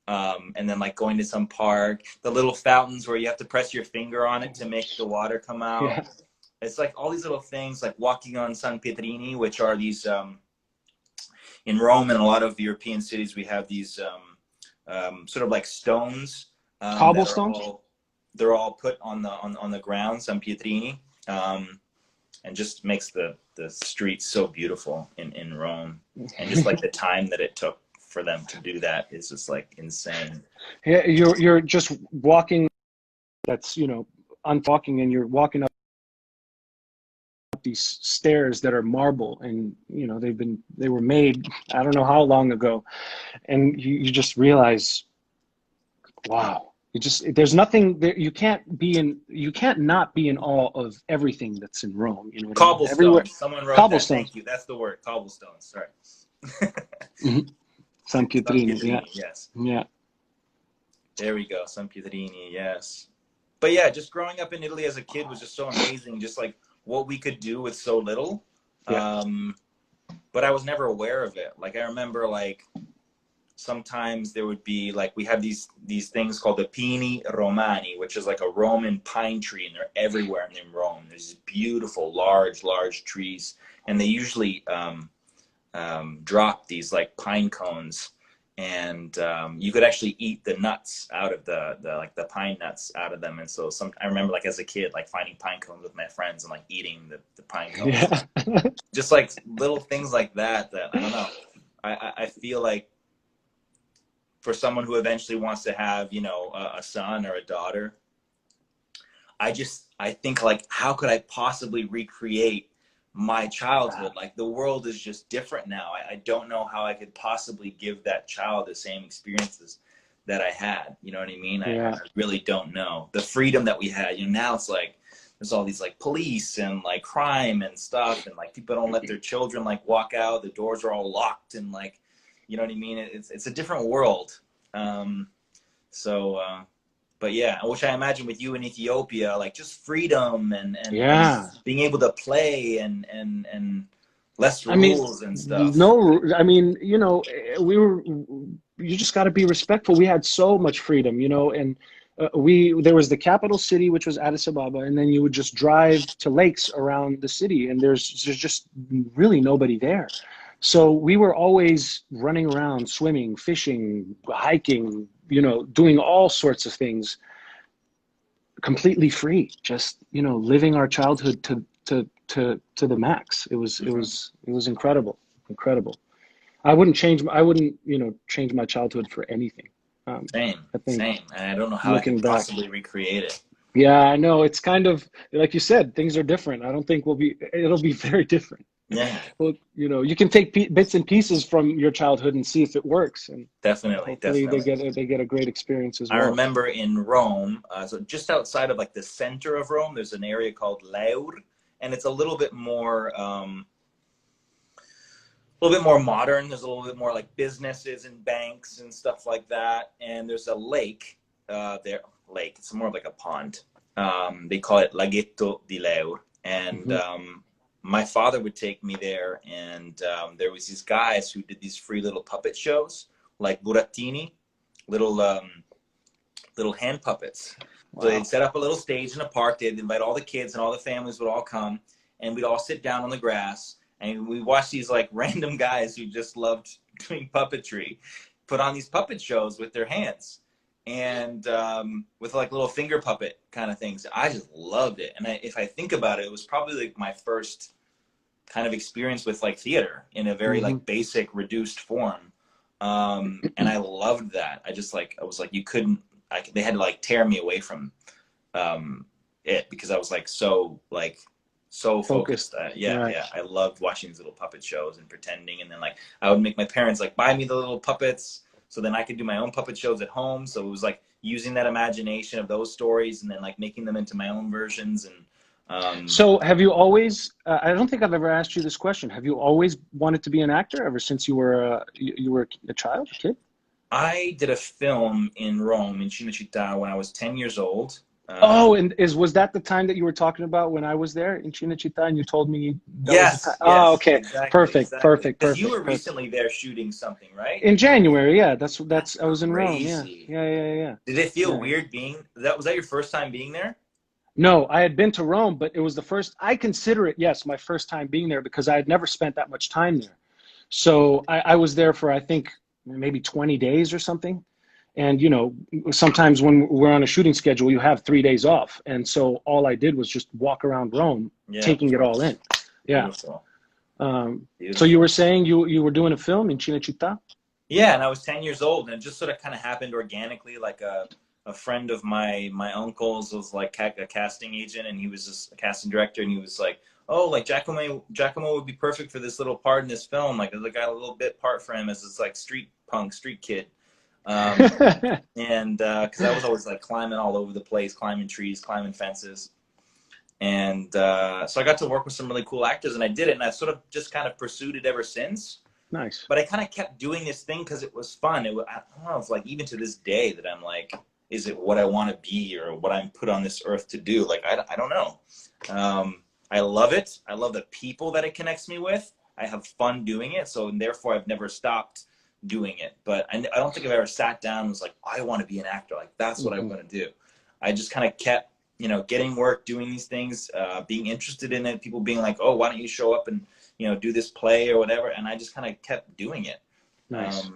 And then like going to some park, the little fountains where you have to press your finger on it to make the water come out. Yeah. It's like all these little things, like walking on San Pietrini, which are these, in Rome and a lot of European cities, we have these sort of like stones. Cobblestones? They're all put on the ground, San Pietrini, and just makes the streets so beautiful in Rome. And just like the time that it took for them to do that is just like insane. Yeah, you're just walking. That's, you know, untalking, and you're walking up up these stairs that are marble, and you know they were made I don't know how long ago, and you just realize, wow, there's nothing there. You can't not be in awe of everything that's in Rome. You know what I mean? Everywhere, Cobblestones. Someone wrote that. cobblestones. Thank you. That's the word. Cobblestones. Sorry. Hmm. San San Pietrino, yeah, Pietrini. Yes. yeah, There we go. San Pietrini. Yes. But yeah, just growing up in Italy as a kid was just so amazing. Just like what we could do with so little. yeah. Um, but I was never aware of it. Like I remember like sometimes there would be like we have these things called the pini romani, which is like a Roman pine tree, and they're everywhere in Rome. There's these beautiful large trees, and they usually drop these like pine cones, and you could actually eat the nuts out of the like the pine nuts out of them. And so I remember like as a kid like finding pine cones with my friends and like eating the pine cones. Yeah. Just like little things like that I don't know. I feel like for someone who eventually wants to have, you know, a son or a daughter, I think like, how could I possibly recreate my childhood? Like the world is just different now. I don't know how I could possibly give that child the same experiences that I had. You know what I mean? Yeah. I really don't know. The freedom that we had, you know, now it's like, there's all these like police and like crime and stuff. And like people don't let their children like walk out. The doors are all locked and like, you know what I mean? It's a different world. But yeah, which I imagine with you in Ethiopia, like just freedom and Yeah. being able to play and less I mean, rules and stuff. no, I mean, you know, you just got to be respectful. We had so much freedom, you know, and there was the capital city, which was Addis Ababa, and then you would just drive to lakes around the city, and there's just really nobody there. So we were always running around, swimming, fishing, hiking, you know, doing all sorts of things completely free, just, you know, living our childhood to the max. It was incredible, incredible. I wouldn't, you know, change my childhood for anything. Same, I think same. And I don't know how I looking could back, possibly recreate it. yeah, I know it's kind of like you said, things are different. I don't think it'll be very different. Yeah, Well, you know, you can take bits and pieces from your childhood and see if it works, and definitely, hopefully definitely. they get a great experience as I well. remember in Rome, so just outside of like the center of Rome, there's an area called Leur, and it's a little bit more modern. There's a little bit more like businesses and banks and stuff like that. And there's a lake there. Lake. It's more of like a pond. They call it Laghetto di Leur. And Hmm. my father would take me there, and there was these guys who did these free little puppet shows, like burattini, little little hand puppets. So they'd Wow. set up a little stage in a park. They'd invite all the kids, and all the families would all come, and we'd all sit down on the grass, and we watched these like random guys who just loved doing puppetry put on these puppet shows with their hands, and with like little finger puppet kind of things. I just loved it. And if I think about it, it was probably like my first kind of experience with like theater in a very Hmm. like basic reduced form. And I loved that. I was like, you couldn't, they had to like tear me away from um, it, because I was like so focused. Focused. Yeah, Right. yeah. I loved watching these little puppet shows and pretending. And then like I would make my parents like buy me the little puppets so then I could do my own puppet shows at home. So it was like using that imagination of those stories and then like making them into my own versions. And So, have you always? I don't think I've ever asked you this question. Have you always wanted to be an actor ever since you were a child, a kid? I did a film in Rome, in Cinecittà, when I was 10 years old. Oh, and was that the time that you were talking about when I was there in Cinecittà, and you told me that was the time? Yes, Oh, yes, okay, exactly, perfect, exactly. perfect, Because you were perfect, perfect. recently there shooting something, right? In January, yeah, that's That's I was in Rome, yeah, crazy. yeah, yeah, yeah, Did it feel yeah. weird was that your first time being there? No, I had been to Rome, but it was the first. I consider it, yes, my first time being there because I had never spent that much time there. So I was there for I think maybe 20 days or something. And you know, sometimes when we're on a shooting schedule, you have 3 days off. And so all I did was just walk around Rome, Yeah, taking it all in. Yeah. beautiful, So you were beautiful. saying you were doing a film in Cinecittà? Yeah, and I was 10 years old, and it just sort of kind of happened organically. Like a friend of my uncle's was like a casting agent, and he was just a casting director, and he was like, oh, like Giacomo would be perfect for this little part in this film. Like, they got a little bit part for him as this like street punk, street kid. Um, and because I was always like climbing all over the place, climbing trees, climbing fences. And so I got to work with some really cool actors, and I did it, and I sort of just kind of pursued it ever since. Nice. But I kind of kept doing this thing because it was fun. I don't know, it's like even to this day that I'm like, is it what I want to be or what I'm put on this earth to do? Like, I don't know. I love it. I love the people that it connects me with. I have fun doing it. So, and therefore, I've never stopped doing it. But I don't think I've ever sat down and was like, I want to be an actor. Like, that's what I'm going to do. I just kind of kept, you know, getting work, doing these things, being interested in it, people being like, oh, why don't you show up and, you know, do this play or whatever. And I just kind of kept doing it. Nice.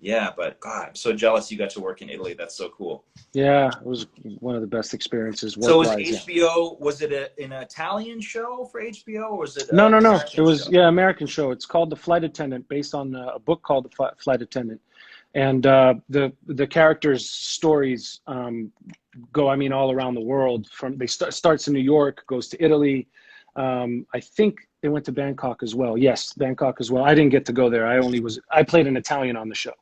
Yeah, but God, I'm so jealous you got to work in Italy. That's so cool. Yeah, it was one of the best experiences So was work-wise. HBO, was it an Italian show for HBO, or was it No, an no, no. American It was, show? yeah, American show. It's called The Flight Attendant, based on a book called The Flight Attendant. And the characters' stories go, I mean, all around the world. Starts in New York, goes to Italy. I think they went to Bangkok as well. Yes, Bangkok as well. I didn't get to go there. I played an Italian on the show.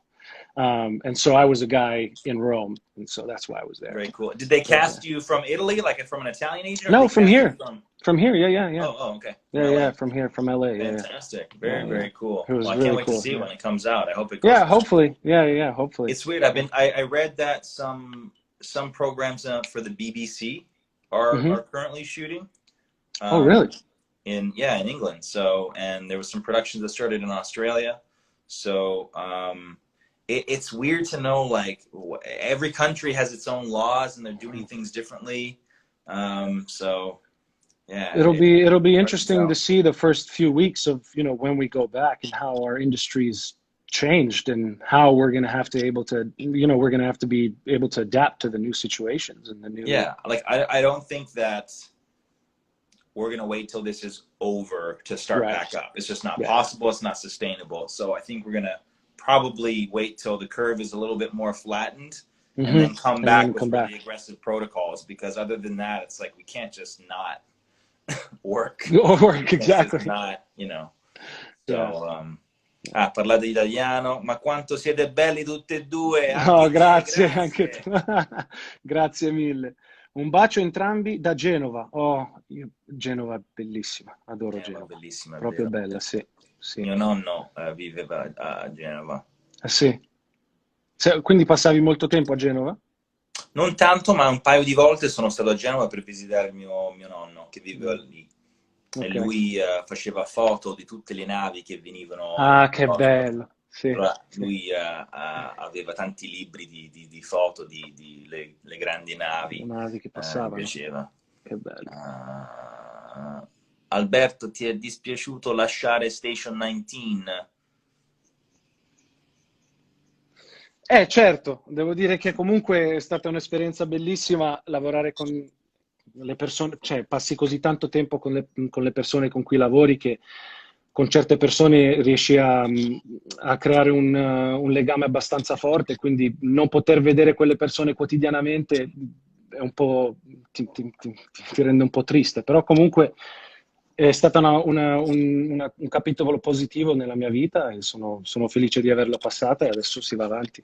And so I was a guy in Rome, and so that's why I was there. Very cool. Did they cast you from Italy, like from an Italian agent? Or No, they from cast you here. From here, yeah. Oh, okay. Yeah, From LA. yeah, from here, from LA. Fantastic. Yeah. Very cool. It was Well, I really can't wait cool. to see it when it comes out. I hope it goes. Yeah, hopefully. Yeah, hopefully. It's weird. I read that some programs for the BBC are currently shooting. Oh, really? In England. So, and there was some productions that started in Australia. So, it's weird to know, like, every country has its own laws and they're doing things differently. So yeah, it'll be interesting to see the first few weeks of, you know, when we go back and how our industry's changed and how we're going to have to we're going to have to be able to adapt to the new situations and the new. Yeah. Like, I don't think that we're going to wait till this is over to start back up. It's just not possible. It's not sustainable. So I think we're going to probably wait till the curve is a little bit more flattened and then come back with really aggressive protocols, because other than that, it's like we can't just not work. Exactly. Not, you know. So, parlate italiano, ma quanto siete belli tutti e due. Oh, grazie, anche tu. Grazie mille. Un bacio entrambi da Genova. Oh, Genova è bellissima, adoro Genova. Bellissima, proprio bella, sì. Mio nonno viveva a Genova. Sì. Quindi passavi molto tempo a Genova? Non tanto, ma un paio di volte sono stato a Genova per visitare mio nonno che viveva lì. E lui faceva foto di tutte le navi che venivano. Ah, che bello! Sì, lui aveva tanti libri di foto di le grandi navi. Navi che passavano. Mi piaceva. Che bello. Alberto, ti è dispiaciuto lasciare Station 19? Certo, devo dire che comunque è stata un'esperienza bellissima lavorare con le persone, cioè passi così tanto tempo con le persone con cui lavori che con certe persone riesci a creare un legame abbastanza forte, quindi non poter vedere quelle persone quotidianamente è un po', ti rende un po' triste, però comunque è stata un capitolo positivo nella mia vita e sono felice di averla passata e adesso si va avanti.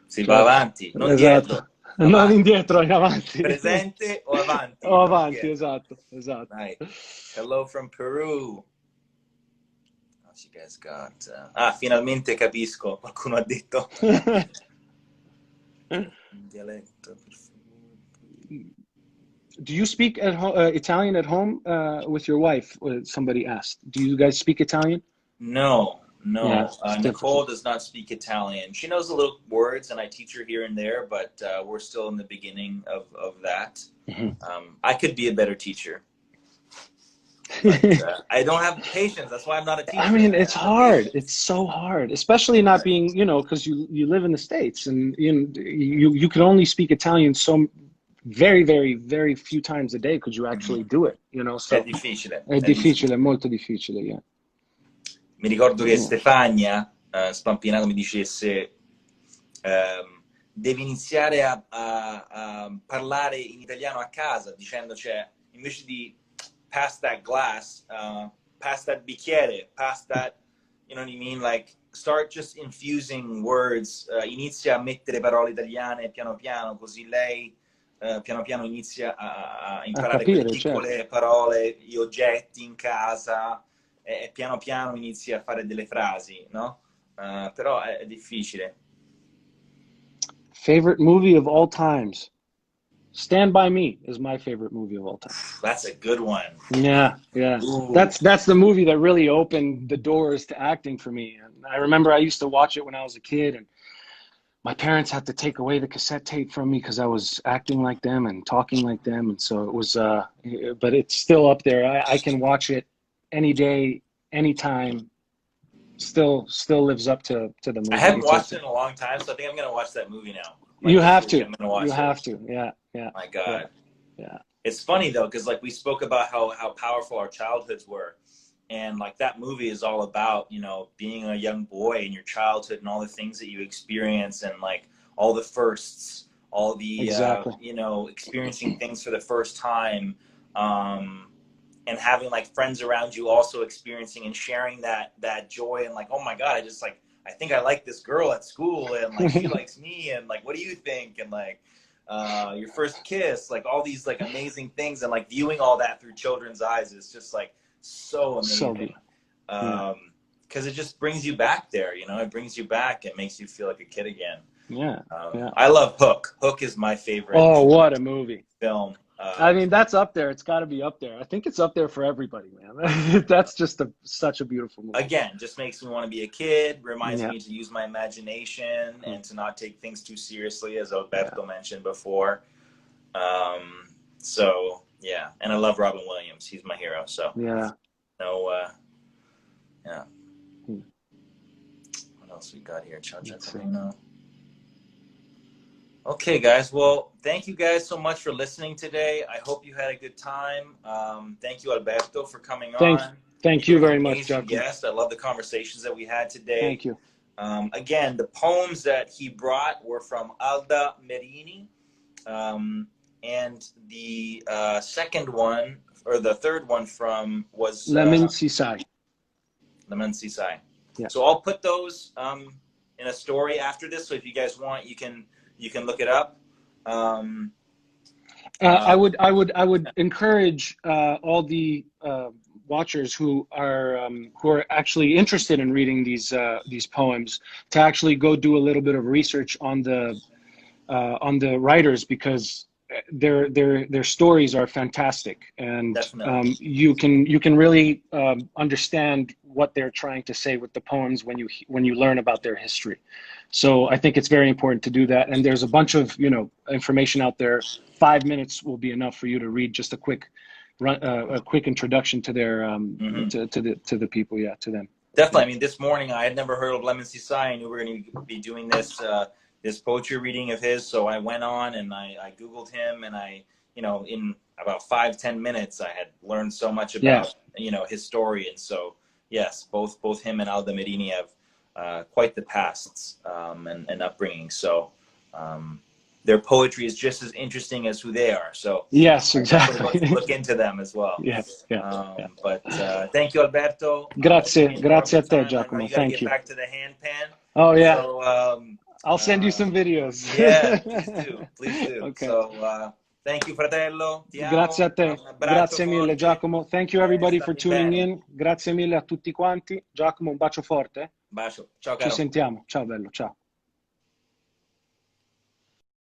Si va avanti, non dietro. Non indietro, in avanti. Presente o avanti? O avanti, esatto. Dai. Hello from Peru. Oh, you guys got... finalmente capisco, qualcuno ha detto. Dialetto, per favore. Do you speak Italian at home with your wife? Somebody asked. Do you guys speak Italian? No. Yeah, Nicole does not speak Italian. She knows a little words, and I teach her here and there, but we're still in the beginning of that. I could be a better teacher. But, I don't have patience. That's why I'm not a teacher. I mean, it's hard. It's so hard, especially not being, you know, because you live in the States, and you can only speak Italian so very, very, very few times a day could you actually do it, you know? So È difficile. È difficile, molto difficile, yeah. Mi ricordo che Stefania Spampinato mi dicesse devi iniziare a parlare in italiano a casa, dicendo, cioè, invece di pass that glass, pass that bicchiere, pass that, you know what I mean? Like, start just infusing words, inizia a mettere parole italiane piano piano, così lei piano piano inizia a A imparare quelle capire, certo. piccole parole, gli oggetti in casa, e piano piano inizia a fare delle frasi, no? Però è difficile. Favorite movie of all times. Stand by Me is my favorite movie of all time. That's a good one. Yeah, yeah. Ooh. That's the movie that really opened the doors to acting for me. And I remember I used to watch it when I was a kid, and my parents had to take away the cassette tape from me because I was acting like them and talking like them. And so it was, but it's still up there. I can watch it any day, anytime. Still lives up to the I movie. haven't watched it in a long time, so I think I'm gonna watch that movie now. Like You this have week, to. I'm gonna You watch it. have to. Yeah, yeah, My yeah, God. yeah. It's funny though, because like we spoke about how powerful our childhoods were. And like that movie is all about, you know, being a young boy in your childhood and all the things that you experience and like all the firsts, all the, Exactly. you know, experiencing things for the first time. And having like friends around you also experiencing and sharing that joy and like, oh my God, I think I like this girl at school and like she likes me and like what do you think? And like your first kiss, like all these like amazing things and like viewing all that through children's eyes is just like so So good. amazing. Yeah. Because it just brings you back there, you know, it brings you back, it makes you feel like a kid again. Yeah. Yeah. I love Hook. Hook is my favorite Oh, what a movie. film. I mean, that's up there. It's got to be up there. I think it's up there for everybody, man. That's just such a beautiful movie. Again, just makes me want to be a kid, reminds Yeah. me to use my imagination and to not take things too seriously, as Yeah. Alberto mentioned before. So, yeah. And I love Robin Williams. He's my hero. So, Yeah. no, yeah. Hmm. What else we got here? Ciao, Let's see. Giacomo. Okay, guys. Well, thank you guys so much for listening today. I hope you had a good time. Thank you, Alberto, for coming on. Thank You're you an very much, amazing Giacomo. guest. I love the conversations that we had today. Thank you. Again, the poems that he brought were from Alda Merini. And the second one, or the third one was Lemon Sisai. Lemon Sisai. Yeah. So I'll put those in a story after this. So if you guys want, you can look it up. I would encourage all the watchers who are actually interested in reading these poems to actually go do a little bit of research on the writers, because their stories are fantastic, and you can really understand what they're trying to say with the poems when you learn about their history. So I think it's very important to do that. And there's a bunch of information out there. 5 minutes will be enough for you to read just a quick introduction to their to the people, to them. Definitely. I mean, this morning I had never heard of Lemon Sisai. I knew we were going to be doing this poetry reading of his, so I went on and I Googled him, and in about 5-10 minutes I had learned so much about his story. And so yes, both him and Alda Merini have quite the pasts and upbringing. So their poetry is just as interesting as who they are. So yes, exactly. Look into them as well. Yes, But thank you, Alberto. Grazie a te, Giacomo. You Thank you. Get back to the handpan. Oh yeah. So, I'll send you some videos. Yeah, please do. Okay. So thank you, fratello. Ti amo. Grazie a te. Grazie mille, Giacomo. Thank you everybody for tuning in. Grazie mille a tutti quanti. Giacomo, un bacio forte. Bacio. Ciao, Ci caro. sentiamo. Ciao bello, ciao.